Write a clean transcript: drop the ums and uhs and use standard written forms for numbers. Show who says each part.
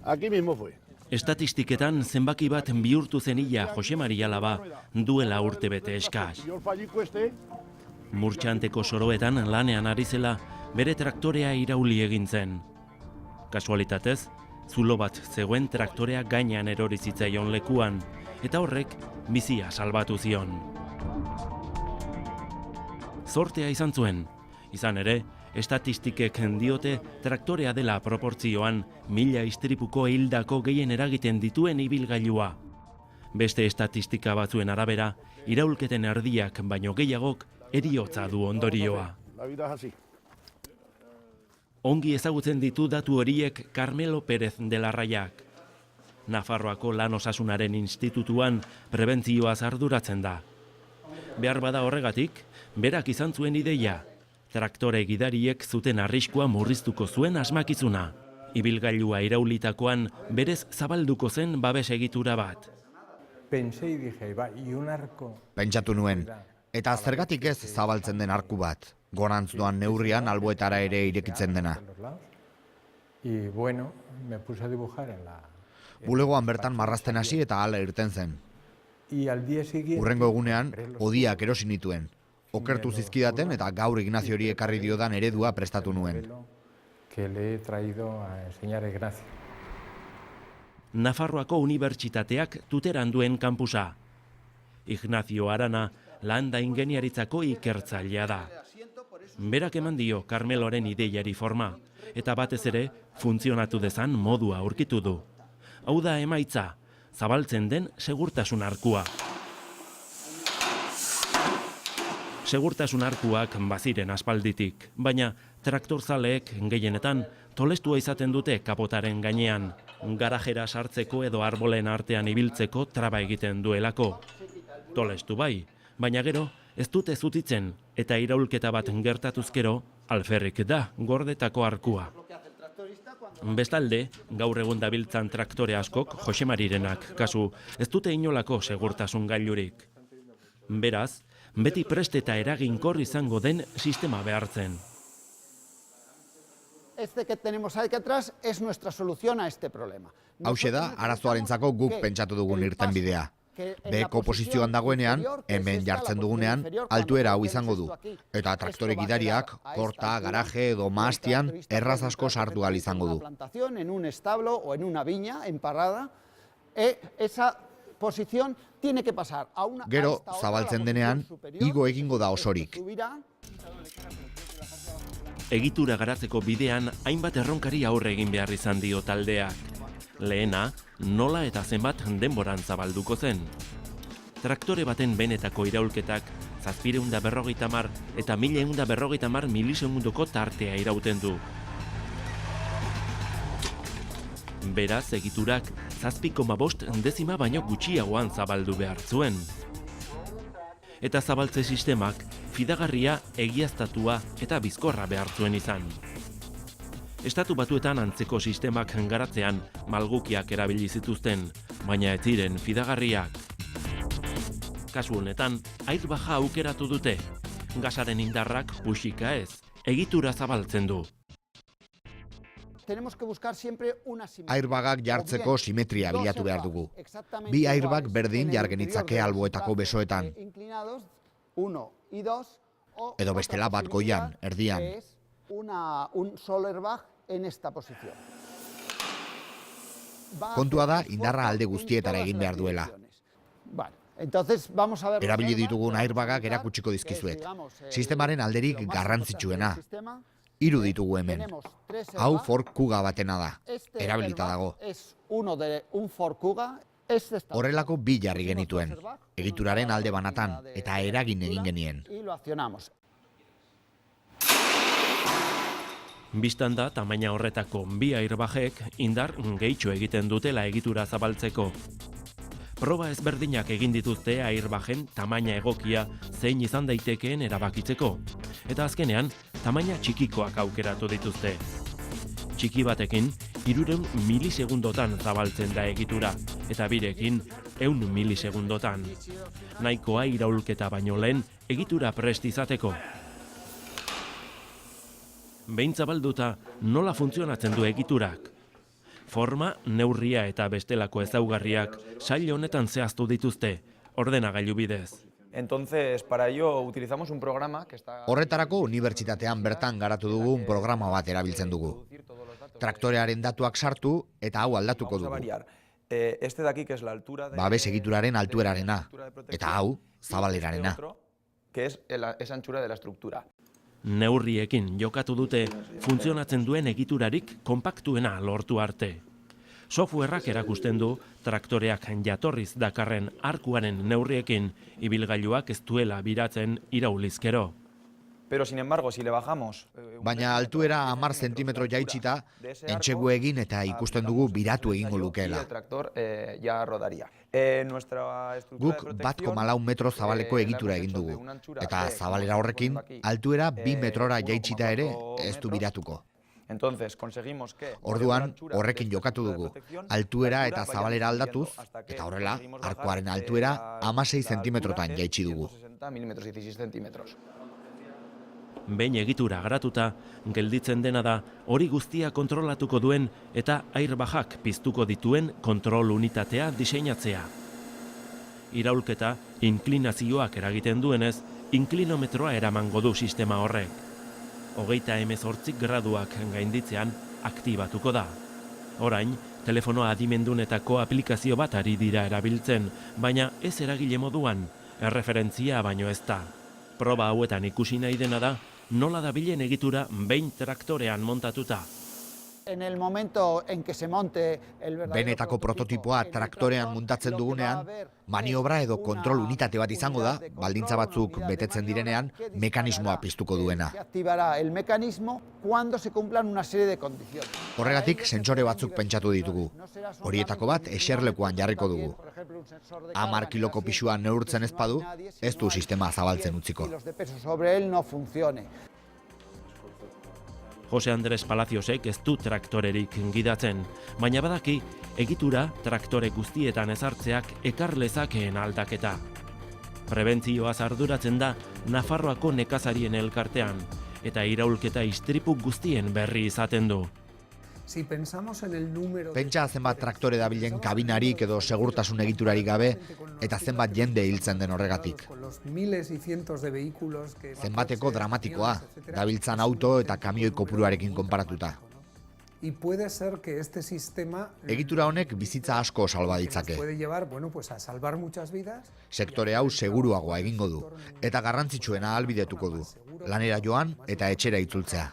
Speaker 1: Aquí mismo fue.
Speaker 2: Estatistiketan zenbaki bat bihurtu zen ia Jose Maria Alaba duela urtebete eskas. Murtxanteko soroetan lanean ari zela bere traktorea irauli egin zen. Kasualitatez, zulo bat zegoen traktorea gainean erori zitzaion lekuan, eta horrek bizia salbatu zion. Zortea izan zuen, izan ere, estatistikek diote traktorea dela proportzioan 1000 istripuko hildako gehien eragiten dituen ibilgailua. Beste estatistika batzuen arabera, iraulketen erdiak baino gehiagok heriotza du ondorioa. Ongi ezagutzen ditu datu horiek Carmelo Pérez de la Raiak. Nafarroako Lan Osasunaren Institutuan prebentzioaz arduratzen da. Behar bada horregatik, berak izan zuen ideia. Traktore gidariek zuten arriskua murriztuko zuen asmakizuna. Ibilgailua iraulitakoan berez zabalduko zen babes egitura bat.
Speaker 3: Pentsatu nuen, eta zergatik ez zabaltzen den arku bat, gorantz doan neurrian alboetara ere irekitzen dena. Bulegoan bertan marrazten hasi eta hala irten zen. Hurrengo egunean, hodiak erosi nituen. Okertu zizkidaten eta gaur Ignaziori ekarri diodan eredua prestatu nuen.
Speaker 2: Nafarroako Unibertsitateak tuteran duen kampusa. Ignacio Arana landa ingeniaritzako ikertzailea da. Berak eman dio Carmeloren ideiari forma, eta batez ere funtzionatu dezan modua aurkitu du. Hau da emaitza, zabaltzen den segurtasun arkua. Segurtasun arkuak baziren aspalditik, baina traktorzaleek gehienetan tolestua izaten dute kapotaren gainean, garajera sartzeko edo arbolen artean ibiltzeko traba egiten duelako. Tolestu bai, baina gero ez dute zutitzen eta iraulketa bat gertatuzkero alferrik da gordetako arkua. Bestalde, gaur egun dabiltzan traktore askok, Jose Marirenak kasu, ez dute inolako segurtasun gailurik. Beraz, beti prest eta eraginkor izango den sistema behartzen.
Speaker 4: Este que tenemos aquí atrás es nuestra solución a este problema.
Speaker 3: Hauxe da, arazoarentzako guk pentsatu dugun irtenbidea. Beheko posizioan dagoenean, hemen jartzen dugunean, altuera hau izango du. Eta traktore gidariak, korta, garaje edo mahastian, erraz asko sartu ahal izango du.
Speaker 4: En un establo o en una viña, en parrada, esa posición tiene que pasar a una...
Speaker 3: Gero, zabaltzen denean, igo egingo da osorik.
Speaker 2: Egitura garatzeko bidean, hainbat erronkari aurre egin behar izan dio taldeak. Lehena, nola eta zenbat denboran zabalduko zen. Traktore baten benetako iraulketak 750 eta 1150 milisegundoko tartea irauten du. Beraz, egiturak 7,5 dezima baino gutxiagoan zabaldu behar zuen. Eta zabaltze sistemak fidagarria, egiaztatua eta bizkorra behar zuen izan. Estatu Batuetan antzeko sistemak garatzean malgukiak erabili zituzten, baina ez ziren fidagarriak. Kasu honetan, airbaga aukeratu dute. Gasaren indarrak puxika ez, egitura zabaltzen du.
Speaker 3: Airbagak jartzeko simetria bilatu behar dugu. Bi airbag berdin jar genitzake alboetako besoetan. Edo bestela bat goian, erdian.
Speaker 4: Un solo airbag en esta posición.
Speaker 3: Kontua da indarra alde guztietara egin behar duela. Erabili ditugun airbagak erakutsiko dizkizuet. Sistemaren alderik garrantzitsuena. 3 ditugu hemen. Hau Ford Kuga batena da. Erabilita dago. Horrelako 2 jarri genituen. Egituraren alde banatan eta eragin egin genien.
Speaker 2: Bistan da, tamaina horretako 2 airbagek indar gehitxo egiten dutela egitura zabaltzeko. Proba ezberdinak egin dituzte airbagen tamaina egokia zein izan daitekeen erabakitzeko. Eta azkenean, tamaina txikikoak aukeratu dituzte. Txiki batekin, 300 milisegundotan zabaltzen da egitura, eta birekin 100 milisegundotan. Nahikoa iraulketa baino lehen egitura prest izateko. Behin zabalduta, nola funtzionatzen du egiturak? Forma, neurria eta bestelako ezaugarriak sail honetan zehaztu dituzte, ordenagailu bidez.
Speaker 1: Entonces, para ello utilizamos un programa que está...
Speaker 3: Horretarako unibertsitatean bertan garatu dugun programa bat erabiltzen dugu. Traktorearen datuak sartu eta hau aldatuko dugu.
Speaker 1: Este de aquí, que es la altura de...
Speaker 3: Babes egituraren altuerarena, eta hau, zabalerarena.
Speaker 1: Que es esa anchura de la estructura.
Speaker 2: Neurriekin jokatu dute funtzionatzen duen egiturarik konpaktuena lortu arte. Softwareak erakusten du traktoreak jatorriz dakarren arkuaren neurriekin ibilgailuak ez duela biratzen iraulizkero.
Speaker 1: Pero sin embargo, si le bajamos...
Speaker 3: Baina altuera 10 zentimetro jaitsita, entsegu egin eta ikusten dugu biratu egingo lukeela.
Speaker 1: El tractor ya rodaría.
Speaker 3: Guk 1,4 metro zabaleko egitura egin dugu, eta zabalera horrekin altuera 2 metrora jaitsita ere ez du biratuko. Orduan, horrekin jokatu dugu, altuera eta zabalera aldatuz, eta horrela, arkuaren altuera 16 zentimetrotan jaitsi dugu.
Speaker 2: Behin egitura garatuta, gelditzen dena da hori guztia kontrolatuko duen eta airbagak piztuko dituen kontrol unitatea diseinatzea. Iraulketa, inklinazioak eragiten duenez, inklinometroa eramango du sistema horrek. 38 graduak gainditzean aktibatuko da. Orain, telefonoa adimendunetako aplikazio bat ari dira erabiltzen, baina ez eragile moduan, erreferentzia baino ez da. Proba hauetan ikusi nahi dena da, nola dabilen egitura behin traktorean montatuta.
Speaker 3: Benetako prototipoa traktorean muntatzen dugunean, maniobra edo kontrol unitate bat izango da, baldintza batzuk betetzen direnean, mekanismoa piztuko duena. Horregatik, sentsore batzuk pentsatu ditugu. Horietako bat eserlekuan jarriko dugu. 10 kiloko pisua neurtzen ez badu, ez du sistema zabaltzen utziko.
Speaker 2: Jose Andres Palaciosek ez du traktorerik gidatzen, baina badaki egitura traktore guztietan ezartzeak ekar lezakeen aldaketa. Prebentzioaz arduratzen da Nafarroako nekazarien elkartean, eta iraulketa istripu guztien berri izaten du.
Speaker 3: Pentsa zenbat traktore dabilen kabinarik edo segurtasun egiturarik gabe, eta zenbat jende hiltzen den horregatik. Zenbateko dramatikoa, dabiltzan auto eta kamioi kopuruarekin konparatuta. Egitura honek bizitza asko salba ditzake. Sektore hau seguruagoa egingo du, eta garrantzitsuena ahalbidetuko du. Lanera joan eta etxera itzultzea.